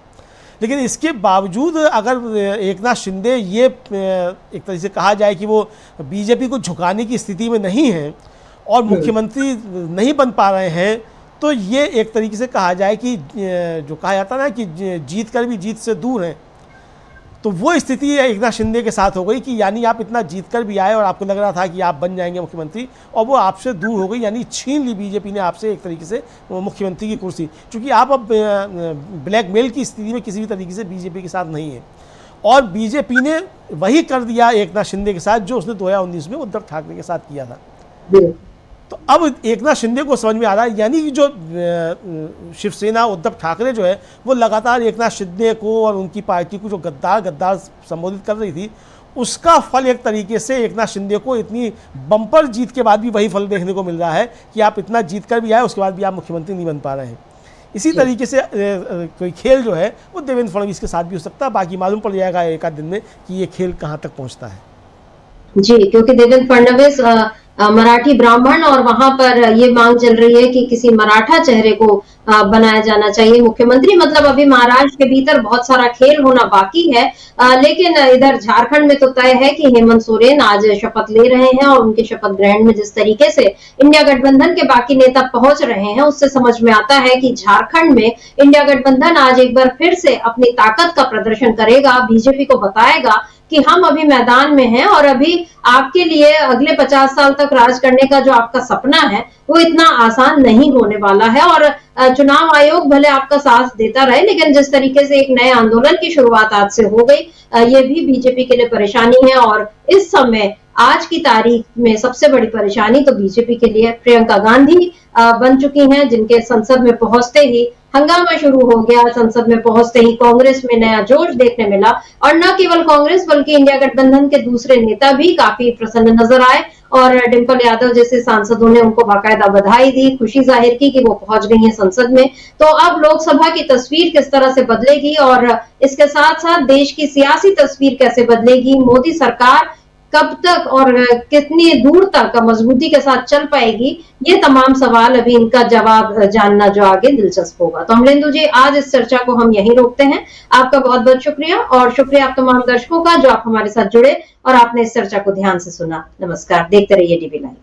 लेकिन इसके बावजूद अगर एकनाथ शिंदे ये एक तरह से कहा जाए कि वो बीजेपी को झुकाने की स्थिति में नहीं है और मुख्यमंत्री नहीं बन पा रहे हैं, तो ये एक तरीके से कहा जाए कि जो कहा जाता है ना कि जीत कर भी जीत से दूर हैं, तो वो स्थिति एकनाथ शिंदे के साथ हो गई कि यानी आप इतना जीत कर भी आए और आपको लग रहा था कि आप बन जाएंगे मुख्यमंत्री और वो आपसे दूर हो गई, यानी छीन ली बीजेपी ने आपसे एक तरीके से मुख्यमंत्री की कुर्सी, क्योंकि आप अब ब्लैकमेल की स्थिति में किसी भी तरीके से बीजेपी के साथ नहीं है। और बीजेपी ने वही कर दिया एकनाथ शिंदे के साथ जो उसने 2019 में उद्धव ठाकरे के साथ किया था। तो अब एकनाथ शिंदे को समझ में आ रहा है, यानी कि जो शिवसेना उद्धव ठाकरे जो है वो लगातार एकनाथ शिंदे को और उनकी पार्टी को जो गद्दार संबोधित कर रही थी, उसका फल एक तरीके से एकनाथ शिंदे को इतनी बम्पर जीत के बाद भी वही फल देखने को मिल रहा है कि आप इतना जीत कर भी आए उसके बाद भी आप मुख्यमंत्री नहीं बन पा रहे हैं। इसी तरीके से कोई खेल जो है वो देवेंद्र फडणवीस के साथ भी हो सकता है, बाकी मालूम पड़ जाएगा एक आध दिन में कि ये खेल कहाँ तक पहुँचता है। जी, क्योंकि देवेंद्र फडणवीस मराठी ब्राह्मण और वहां पर ये मांग चल रही है कि किसी मराठा चेहरे को बनाया जाना चाहिए मुख्यमंत्री। मतलब अभी महाराष्ट्र के भीतर बहुत सारा खेल होना बाकी है, लेकिन इधर झारखंड में तो तय है कि हेमंत सोरेन आज शपथ ले रहे हैं और उनके शपथ ग्रहण में जिस तरीके से इंडिया गठबंधन के बाकी नेता पहुंच रहे हैं उससे समझ में आता है कि झारखंड में इंडिया गठबंधन आज एक बार फिर से अपनी ताकत का प्रदर्शन करेगा, बीजेपी को बताएगा कि हम अभी मैदान में हैं और अभी आपके लिए अगले 50 साल तक राज करने का जो आपका सपना है वो इतना आसान नहीं होने वाला है। और चुनाव आयोग भले आपका साथ देता रहे, लेकिन जिस तरीके से एक नए आंदोलन की शुरुआत आज से हो गई, ये भी बीजेपी के लिए परेशानी है। और इस समय आज की तारीख में सबसे बड़ी परेशानी तो बीजेपी के लिए प्रियंका गांधी बन चुकी हैं, जिनके संसद में पहुंचते ही हंगामा शुरू हो गया। संसद में पहुंचते ही कांग्रेस में नया जोश देखने मिला और न केवल कांग्रेस बल्कि इंडिया गठबंधन के दूसरे नेता भी काफी प्रसन्न नजर आए और डिंपल यादव जैसे सांसदों ने उनको बाकायदा बधाई दी, खुशी जाहिर की कि वो पहुंच गई हैं संसद में। तो अब लोकसभा की तस्वीर किस तरह से बदलेगी और इसके साथ साथ देश की सियासी तस्वीर कैसे बदलेगी, मोदी सरकार कब तक और कितनी दूर तक मजबूती के साथ चल पाएगी, ये तमाम सवाल अभी इनका जवाब जानना जो आगे दिलचस्प होगा। तो अमलेंदु जी, आज इस चर्चा को हम यहीं रोकते हैं। आपका बहुत बहुत शुक्रिया और शुक्रिया आप तमाम दर्शकों का जो आप हमारे साथ जुड़े और आपने इस चर्चा को ध्यान से सुना। नमस्कार, देखते रहिए डीबी लाइव।